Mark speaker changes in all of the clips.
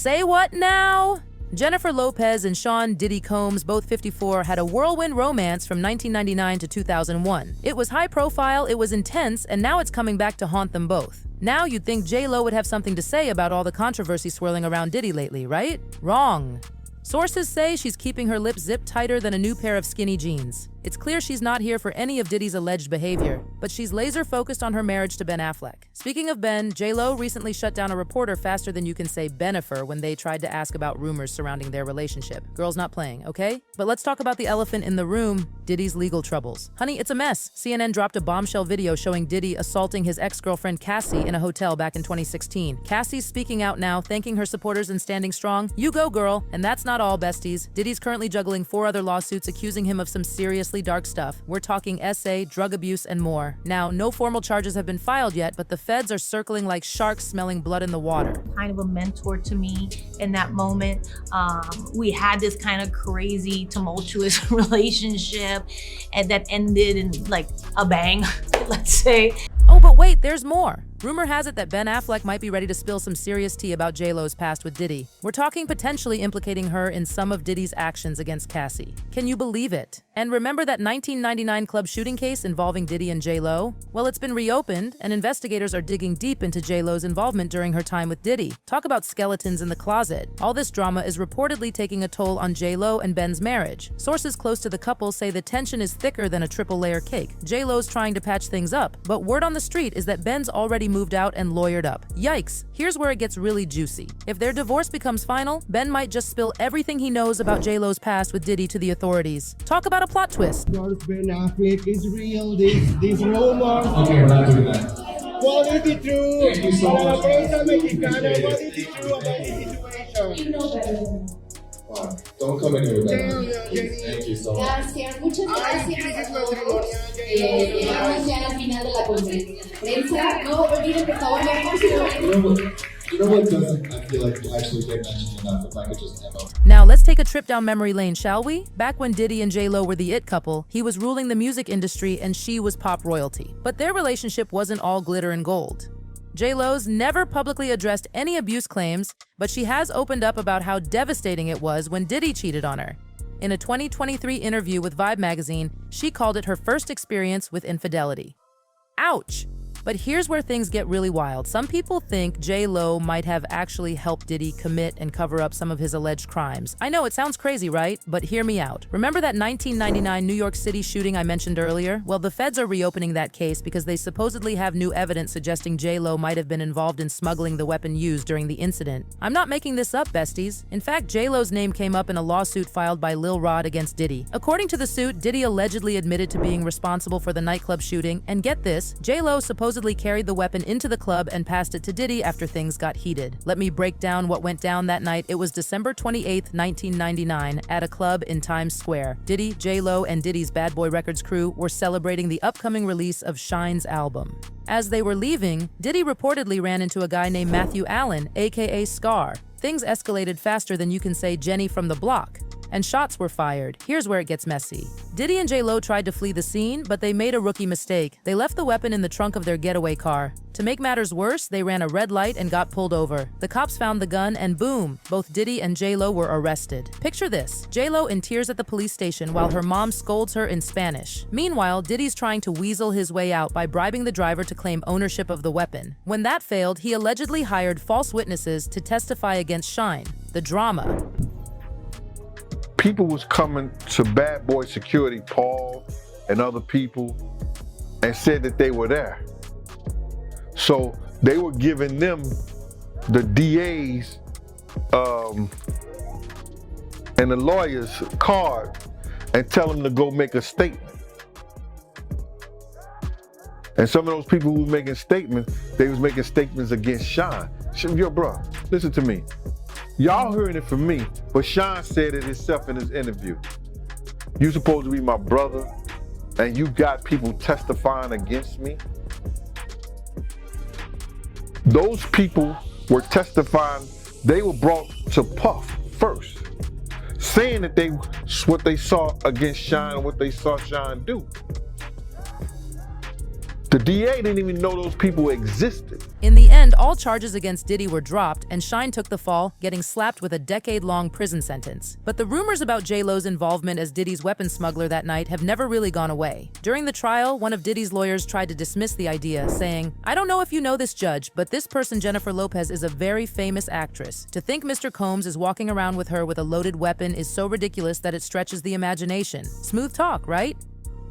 Speaker 1: Say what now? Jennifer Lopez and Sean Diddy Combs, both 54, had a whirlwind romance from 1999 to 2001. It was high profile, it was intense, and now it's coming back to haunt them both. Now you'd think JLo would have something to say about all the controversy swirling around Diddy lately, right? Wrong. Sources say she's keeping her lips zipped tighter than a new pair of skinny jeans. It's clear she's not here for any of Diddy's alleged behavior, but she's laser-focused on her marriage to Ben Affleck. Speaking of Ben, JLo recently shut down a reporter faster than you can say Benifer when they tried to ask about rumors surrounding their relationship. Girl's not playing, okay? But let's talk about the elephant in the room, Diddy's legal troubles. Honey, it's a mess. CNN dropped a bombshell video showing Diddy assaulting his ex-girlfriend Cassie in a hotel back in 2016. Cassie's speaking out now, thanking her supporters and standing strong. You go, girl. And that's not all, besties. Diddy's currently juggling 4 other lawsuits accusing him of some seriously dark stuff. We're talking SA, drug abuse, and more. Now, no formal charges have been filed yet, but the feds are circling like sharks smelling blood in the water.
Speaker 2: Kind of a mentor to me in that moment. We had this kind of crazy, tumultuous relationship, and that ended in like a bang, let's say.
Speaker 1: Oh, but wait, there's more. Rumor has it that Ben Affleck might be ready to spill some serious tea about JLo's past with Diddy. We're talking potentially implicating her in some of Diddy's actions against Cassie. Can you believe it? And remember that 1999 club shooting case involving Diddy and JLo? Well, it's been reopened, and investigators are digging deep into JLo's involvement during her time with Diddy. Talk about skeletons in the closet. All this drama is reportedly taking a toll on JLo and Ben's marriage. Sources close to the couple say the tension is thicker than a triple-layer cake. JLo's trying to patch things up, but word on the street is that Ben's already moved out and lawyered up. Yikes, here's where it gets really juicy. If their divorce becomes final, Ben might just spill everything he knows about JLo's past with Diddy to the authorities. Talk about a plot twist.
Speaker 3: Ben Affleck is real, these rumors.
Speaker 4: Okay, we're not doing that.
Speaker 3: Quality true.
Speaker 4: Thank you so much.
Speaker 3: Quality true about the situation.
Speaker 4: Wow. Don't come in here with that. Thank you so much.
Speaker 5: Gracias, muchas gracias a todos. Llegamos ya al final de la conferencia de prensa. No olviden, por favor, ver por su
Speaker 4: You know what doesn't, I feel like, actually get mentioned enough, if I could just ammo.
Speaker 1: Now let's take a trip down memory lane, shall we? Back when Diddy and JLo were the it couple, he was ruling the music industry and she was pop royalty. But their relationship wasn't all glitter and gold. JLo's never publicly addressed any abuse claims, but she has opened up about how devastating it was when Diddy cheated on her. In a 2023 interview with Vibe magazine, she called it her first experience with infidelity. Ouch! But here's where things get really wild. Some people think JLo might have actually helped Diddy commit and cover up some of his alleged crimes. I know it sounds crazy, right? But hear me out. Remember that 1999 New York City shooting I mentioned earlier? Well, the feds are reopening that case because they supposedly have new evidence suggesting JLo might have been involved in smuggling the weapon used during the incident. I'm not making this up, besties. In fact, JLo's name came up in a lawsuit filed by Lil Rod against Diddy. According to the suit, Diddy allegedly admitted to being responsible for the nightclub shooting, and get this, JLo supposedly carried the weapon into the club and passed it to Diddy after things got heated. Let me break down what went down that night. It was December 28, 1999, at a club in Times Square. Diddy, JLo, and Diddy's Bad Boy Records crew were celebrating the upcoming release of Shine's album. As they were leaving, Diddy reportedly ran into a guy named Matthew Allen, aka Scar. Things escalated faster than you can say Jenny from the block, and shots were fired. Here's where it gets messy. Diddy and JLo tried to flee the scene, but they made a rookie mistake. They left the weapon in the trunk of their getaway car. To make matters worse, they ran a red light and got pulled over. The cops found the gun and boom, both Diddy and JLo were arrested. Picture this, JLo in tears at the police station while her mom scolds her in Spanish. Meanwhile, Diddy's trying to weasel his way out by bribing the driver to claim ownership of the weapon. When that failed, he allegedly hired false witnesses to testify against Shine. The drama.
Speaker 6: People was coming to Bad Boy Security, Paul and other people, and said that they were there. So they were giving them the DA's and the lawyer's card and tell them to go make a statement. And some of those people who were making statements, they was making statements against Sean. Yo, bro, listen to me. Y'all heard it from me, but Sean said it himself in his interview. You supposed to be my brother, and you got people testifying against me? Those people were testifying, they were brought to Puff first, saying that what they saw against Sean and what they saw Sean do. The DA didn't even know those people existed.
Speaker 1: In the end, all charges against Diddy were dropped, and Shine took the fall, getting slapped with a decade-long prison sentence. But the rumors about JLo's involvement as Diddy's weapon smuggler that night have never really gone away. During the trial, one of Diddy's lawyers tried to dismiss the idea, saying, "I don't know if you know this, judge, but this person, Jennifer Lopez, is a very famous actress. To think Mr. Combs is walking around with her with a loaded weapon is so ridiculous that it stretches the imagination." Smooth talk, right?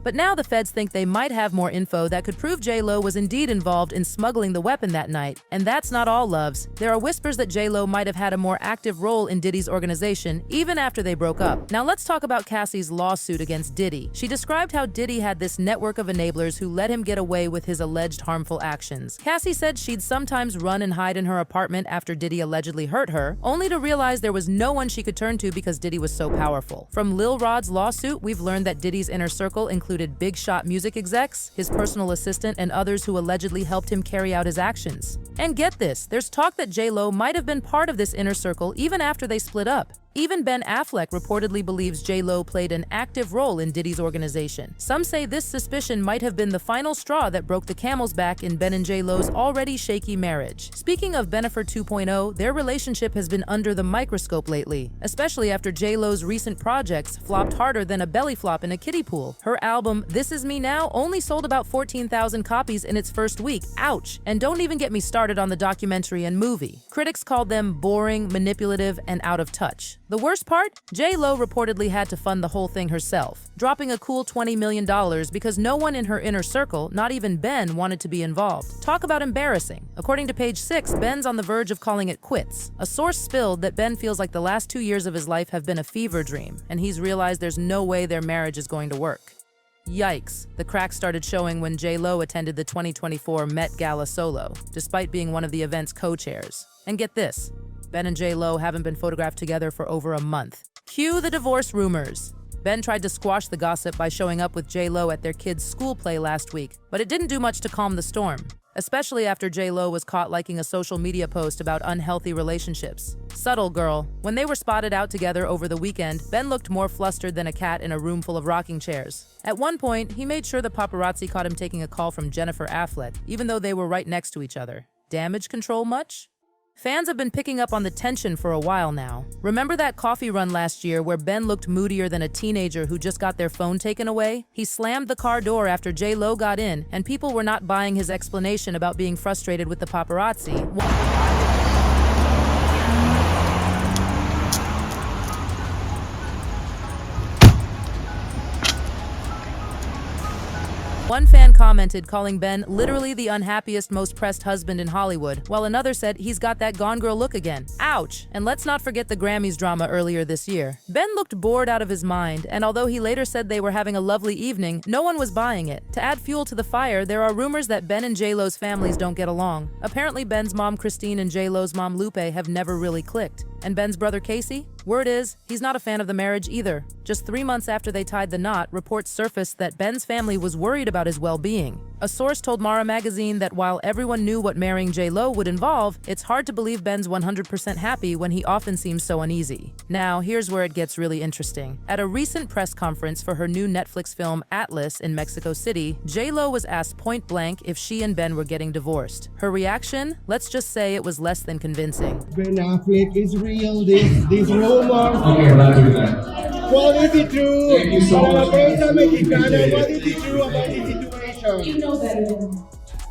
Speaker 1: But now the feds think they might have more info that could prove JLo was indeed involved in smuggling the weapon that night. And that's not all, loves. There are whispers that JLo might have had a more active role in Diddy's organization, even after they broke up. Now let's talk about Cassie's lawsuit against Diddy. She described how Diddy had this network of enablers who let him get away with his alleged harmful actions. Cassie said she'd sometimes run and hide in her apartment after Diddy allegedly hurt her, only to realize there was no one she could turn to because Diddy was so powerful. From Lil Rod's lawsuit, we've learned that Diddy's inner circle included big shot music execs, his personal assistant, and others who allegedly helped him carry out his actions. And get this, there's talk that JLo might have been part of this inner circle even after they split up. Even Ben Affleck reportedly believes JLo played an active role in Diddy's organization. Some say this suspicion might have been the final straw that broke the camel's back in Ben and JLo's already shaky marriage. Speaking of Bennifer 2.0, their relationship has been under the microscope lately, especially after JLo's recent projects flopped harder than a belly flop in a kiddie pool. Her album, This Is Me Now, only sold about 14,000 copies in its first week. Ouch! And don't even get me started on the documentary and movie. Critics called them boring, manipulative, and out of touch. The worst part? JLo reportedly had to fund the whole thing herself, dropping a cool $20 million because no one in her inner circle, not even Ben, wanted to be involved. Talk about embarrassing. According to page 6, Ben's on the verge of calling it quits. A source spilled that Ben feels like the last 2 years of his life have been a fever dream, and he's realized there's no way their marriage is going to work. Yikes. The cracks started showing when JLo attended the 2024 Met Gala solo, despite being one of the event's co-chairs. And get this, Ben and JLo haven't been photographed together for over a month. Cue the divorce rumors. Ben tried to squash the gossip by showing up with JLo at their kids' school play last week, but it didn't do much to calm the storm, especially after JLo was caught liking a social media post about unhealthy relationships. Subtle girl. When they were spotted out together over the weekend, Ben looked more flustered than a cat in a room full of rocking chairs. At one point, he made sure the paparazzi caught him taking a call from Jennifer Affleck, even though they were right next to each other. Damage control much? Fans have been picking up on the tension for a while now. Remember that coffee run last year where Ben looked moodier than a teenager who just got their phone taken away? He slammed the car door after JLo got in, and people were not buying his explanation about being frustrated with the paparazzi. One fan commented calling Ben literally the unhappiest, most pressed husband in Hollywood, while another said he's got that Gone Girl look again. Ouch! And let's not forget the Grammys drama earlier this year. Ben looked bored out of his mind, and although he later said they were having a lovely evening, no one was buying it. To add fuel to the fire, there are rumors that Ben and JLo's families don't get along. Apparently Ben's mom Christine and JLo's mom Lupe have never really clicked. And Ben's brother Casey? Word is, he's not a fan of the marriage either. Just 3 months after they tied the knot, reports surfaced that Ben's family was worried about his well-being. A source told Mara magazine that while everyone knew what marrying JLo would involve, it's hard to believe Ben's 100% happy when he often seems so uneasy. Now, here's where it gets really interesting. At a recent press conference for her new Netflix film Atlas in Mexico City, JLo was asked point blank if she and Ben were getting divorced. Her reaction? Let's just say it was less than convincing.
Speaker 3: Ben Affleck is real, this rumor.
Speaker 4: Okay, I'm not doing that.
Speaker 3: What is it true?
Speaker 4: Thank you so
Speaker 3: Para la
Speaker 4: much.
Speaker 3: prensa mexicana, what is it true about this situation?
Speaker 5: You know better than me.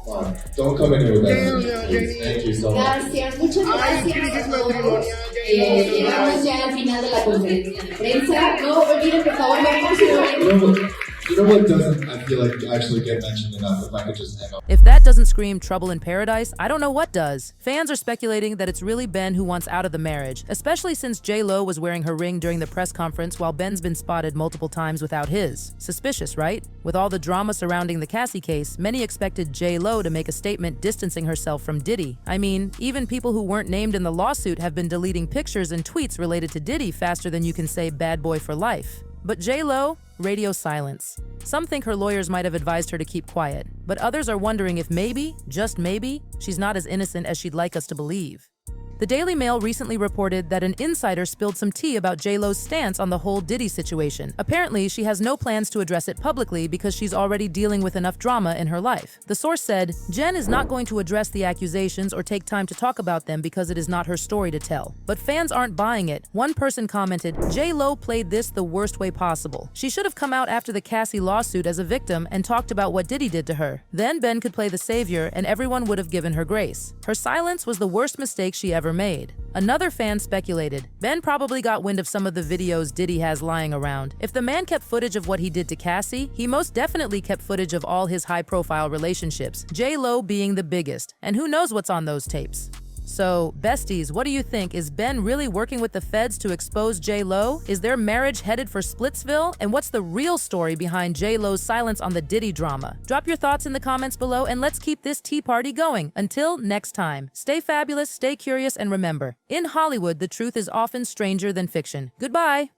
Speaker 4: Wow, don't come in here with
Speaker 3: Damn,
Speaker 4: that.
Speaker 3: Jenny.
Speaker 4: Thank you so much.
Speaker 5: Gracias, muchas
Speaker 3: Ay,
Speaker 5: gracias.
Speaker 3: crisis matrimonial,
Speaker 5: Llegamos ya al final de la conferencia de prensa. No olviden, por favor, ver por su
Speaker 4: You know what doesn't, I feel like, actually get mentioned enough, if I could just hang up.
Speaker 1: If that doesn't scream trouble in paradise, I don't know what does. Fans are speculating that it's really Ben who wants out of the marriage, especially since JLo was wearing her ring during the press conference while Ben's been spotted multiple times without his. Suspicious, right? With all the drama surrounding the Cassie case, many expected JLo to make a statement distancing herself from Diddy. I mean, even people who weren't named in the lawsuit have been deleting pictures and tweets related to Diddy faster than you can say bad boy for life. But JLo? Radio silence. Some think her lawyers might have advised her to keep quiet, but others are wondering if maybe, just maybe, she's not as innocent as she'd like us to believe. The Daily Mail recently reported that an insider spilled some tea about JLo's stance on the whole Diddy situation. Apparently, she has no plans to address it publicly because she's already dealing with enough drama in her life. The source said, Jen is not going to address the accusations or take time to talk about them because it is not her story to tell. But fans aren't buying it. One person commented, JLo played this the worst way possible. She should have come out after the Cassie lawsuit as a victim and talked about what Diddy did to her. Then Ben could play the savior and everyone would have given her grace. Her silence was the worst mistake she ever made. Another fan speculated, Ben probably got wind of some of the videos Diddy has lying around. If the man kept footage of what he did to Cassie, he most definitely kept footage of all his high-profile relationships, JLo being the biggest, and who knows what's on those tapes. So, besties, what do you think? Is Ben really working with the feds to expose JLo? Is their marriage headed for Splitsville? And what's the real story behind JLo's silence on the Diddy drama? Drop your thoughts in the comments below and let's keep this tea party going. Until next time, stay fabulous, stay curious, and remember, in Hollywood, the truth is often stranger than fiction. Goodbye!